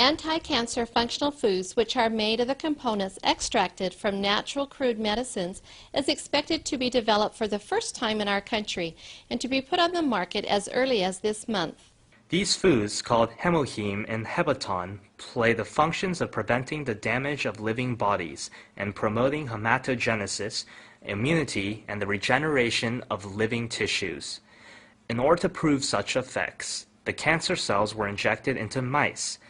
anti-cancer functional foods, which are made of the components extracted from natural crude medicines, is expected to be developed for the first time in our country and to be put on the market as early as this month. These foods, called HemoHIM and Hebaton, play the functions of preventing the damage of living bodies and promoting hematogenesis, immunity, and the regeneration of living tissues. In order to prove such effects, the cancer cells were injected into mice.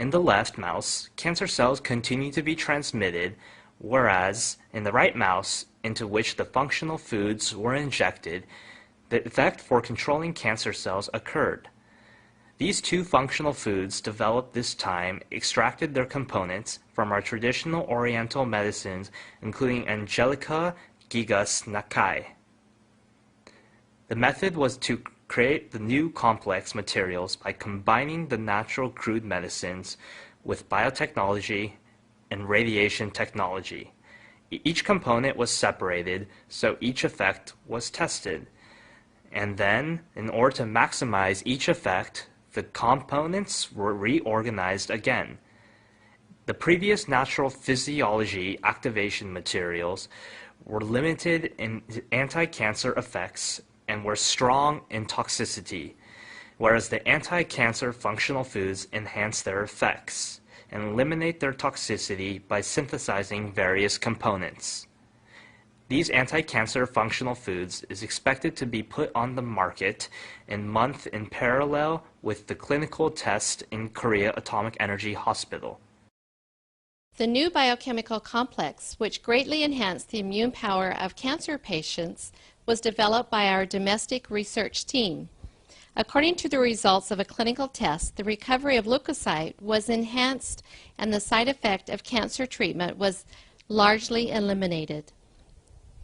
In the left mouse, cancer cells continue to be transmitted, whereas in the right mouse, into which the functional foods were injected, the effect for controlling cancer cells occurred. These two functional foods developed this time extracted their components from our traditional Oriental medicines, including Angelica gigas Nakai. The method was to create the new complex materials by combining the natural crude medicines with biotechnology and radiation technology. Each component was separated, so each effect was tested. And then, in order to maximize each effect, the components were reorganized again. The previous natural physiology activation materials were limited in anti-cancer effects and were strong in toxicity, whereas the anti-cancer functional foods enhance their effects and eliminate their toxicity by synthesizing various components. These anti-cancer functional foods is expected to be put on the market in month in parallel with the clinical test in Korea Atomic Energy Hospital. The new biochemical complex, which greatly enhanced the immune power of cancer patients, was developed by our domestic research team. According to the results of a clinical test, the recovery of leukocyte was enhanced and the side effect of cancer treatment was largely eliminated.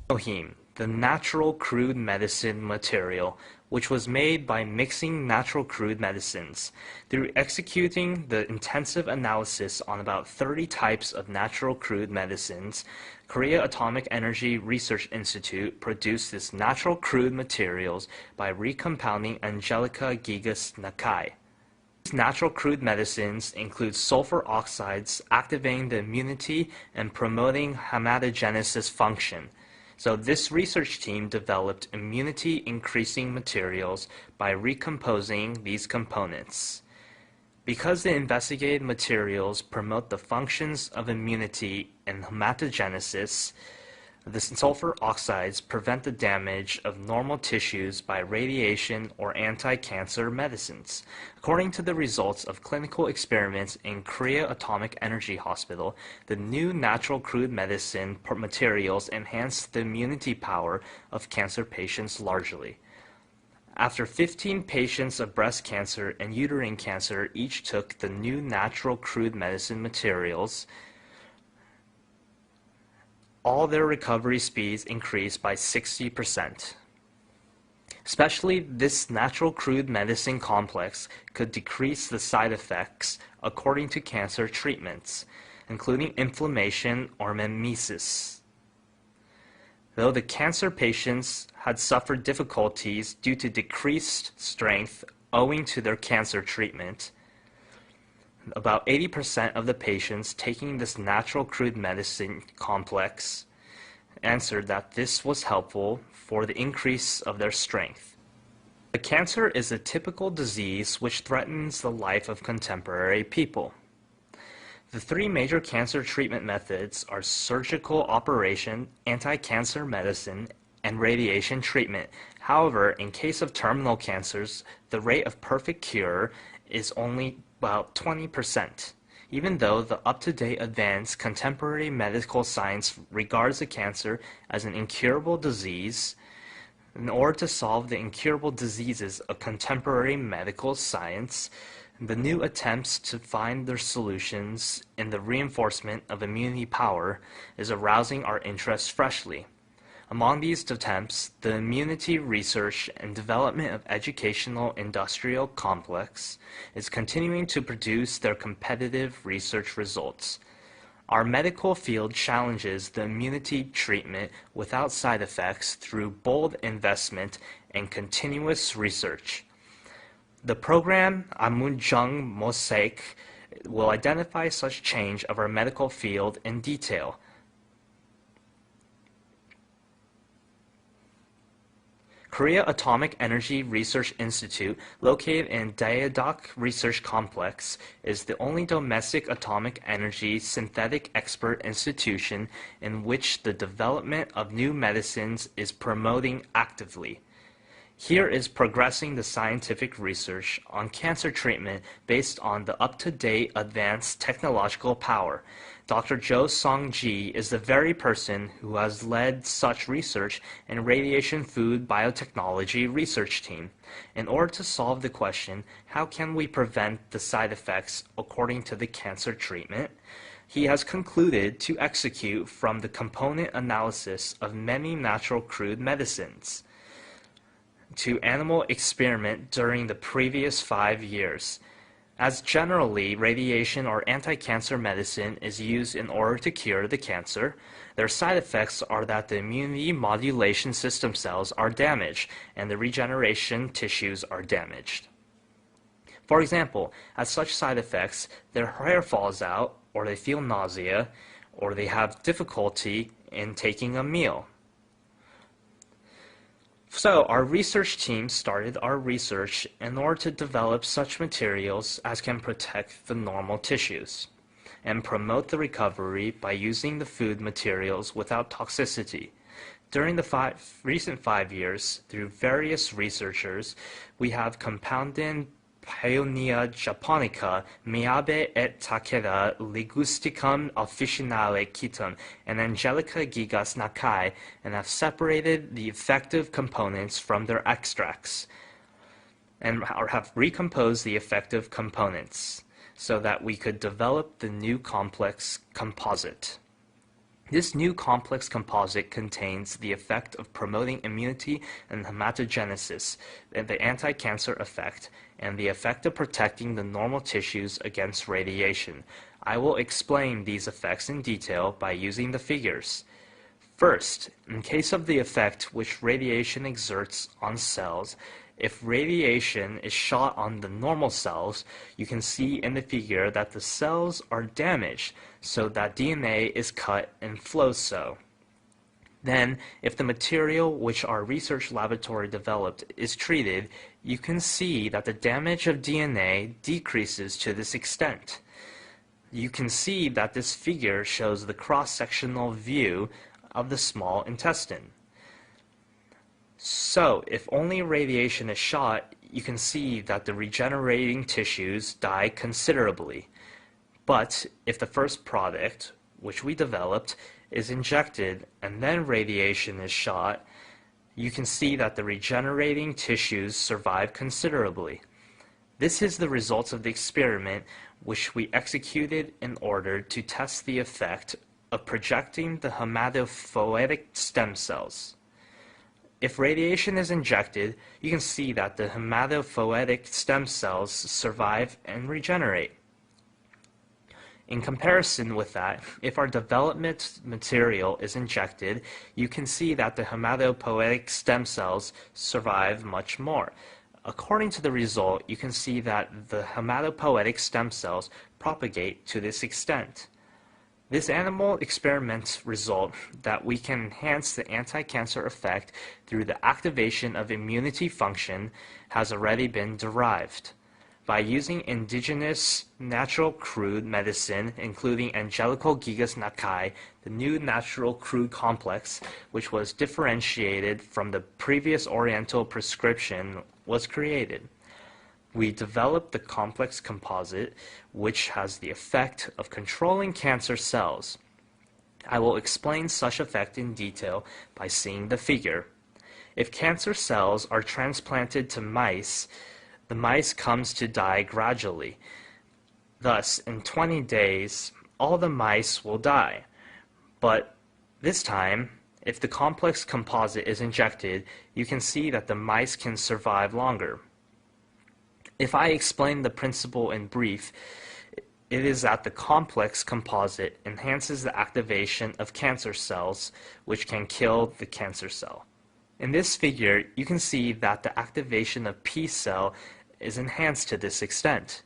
HemoHIM, the natural crude medicine material, which was made by mixing natural crude medicines. Through executing the intensive analysis on about 30 types of natural crude medicines, Korea Atomic Energy Research Institute produced this natural crude materials by recompounding Angelica gigas Nakai. These natural crude medicines include sulfur oxides activating the immunity and promoting hematogenesis function. So this research team developed immunity-increasing materials by recomposing these components. Because the investigated materials promote the functions of immunity and hematogenesis, the sulfur oxides prevent the damage of normal tissues by radiation or anti-cancer medicines. According to the results of clinical experiments in Korea Atomic Energy Hospital, the new natural crude medicine materials enhance the immunity power of cancer patients largely. After 15 patients of breast cancer and uterine cancer each took the new natural crude medicine materials, all their recovery speeds increased by 60%. Especially this natural crude medicine complex could decrease the side effects according to cancer treatments, including inflammation or mimesis. Though the cancer patients had suffered difficulties due to decreased strength owing to their cancer treatment, about 80% of the patients taking this natural crude medicine complex answered that this was helpful for the increase of their strength. The cancer is a typical disease which threatens the life of contemporary people. The three major cancer treatment methods are surgical operation, anti-cancer medicine, and radiation treatment. However, in case of terminal cancers, the rate of perfect cure is only about 20%. Even though the up-to-date advanced contemporary medical science regards the cancer as an incurable disease, in order to solve the incurable diseases of contemporary medical science, the new attempts to find their solutions in the reinforcement of immunity power is arousing our interest freshly. Among these attempts, the immunity research and development of educational industrial complex is continuing to produce their competitive research results. Our medical field challenges the immunity treatment without side effects through bold investment and continuous research. The program Amunjung Mosaic will identify such change of our medical field in detail. Korea Atomic Energy Research Institute, located in Daejeok Research Complex, is the only domestic atomic energy synthetic expert institution in which the development of new medicines is promoting actively. Here is progressing the scientific research on cancer treatment based on the up-to-date advanced technological power. Dr. Jo Song-ji is the very person who has led such research in radiation food biotechnology research team. In order to solve the question, how can we prevent the side effects according to the cancer treatment? He has concluded to execute from the component analysis of many natural crude medicines to animal experiment during the previous 5 years. As generally, radiation or anti-cancer medicine is used in order to cure the cancer, their side effects are that the immunity modulation system cells are damaged and the regeneration tissues are damaged. For example, as such side effects, their hair falls out, or they feel nausea, or they have difficulty in taking a meal. So our research team started our research in order to develop such materials as can protect the normal tissues and promote the recovery by using the food materials without toxicity. During the recent 5 years, through various researchers, we have compounded Paeonia japonica, Miyabe et Takeda, Ligusticum officinale Kitum, and Angelica gigas Nakai, and have separated the effective components from their extracts, and have recomposed the effective components, so that we could develop the new complex composite. This new complex composite contains the effect of promoting immunity and hematogenesis, and the anti-cancer effect, and the effect of protecting the normal tissues against radiation. I will explain these effects in detail by using the figures. First, in case of the effect which radiation exerts on cells, if radiation is shot on the normal cells, you can see in the figure that the cells are damaged, so that DNA is cut and flows so. Then, if the material which our research laboratory developed is treated, you can see that the damage of DNA decreases to this extent. You can see that this figure shows the cross-sectional view of the small intestine. So, if only radiation is shot, you can see that the regenerating tissues die considerably. But if the first product, which we developed, is injected and then radiation is shot, you can see that the regenerating tissues survive considerably. This is the results of the experiment which we executed in order to test the effect of projecting the hematopoietic stem cells. If radiation is injected, you can see that the hematopoietic stem cells survive and regenerate. In comparison with that, if our development material is injected, you can see that the hematopoietic stem cells survive much more. According to the result, you can see that the hematopoietic stem cells propagate to this extent. This animal experiment result that we can enhance the anti-cancer effect through the activation of immunity function has already been derived. By using indigenous natural crude medicine, including Angelical gigas Nakai, the new natural crude complex, which was differentiated from the previous Oriental prescription, was created. We developed the complex composite, which has the effect of controlling cancer cells. I will explain such effect in detail by seeing the figure. If cancer cells are transplanted to mice, the mice comes to die gradually. Thus, in 20 days, all the mice will die. But this time, if the complex composite is injected, you can see that the mice can survive longer. If I explain the principle in brief, it is that the complex composite enhances the activation of cancer cells, which can kill the cancer cell. In this figure, you can see that the activation of P cell is enhanced to this extent.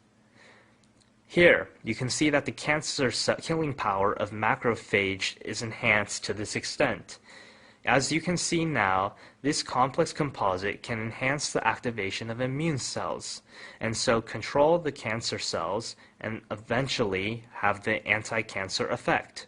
Here, you can see that the cancer killing power of macrophage is enhanced to this extent. As you can see now, this complex composite can enhance the activation of immune cells, and so control the cancer cells and eventually have the anti-cancer effect.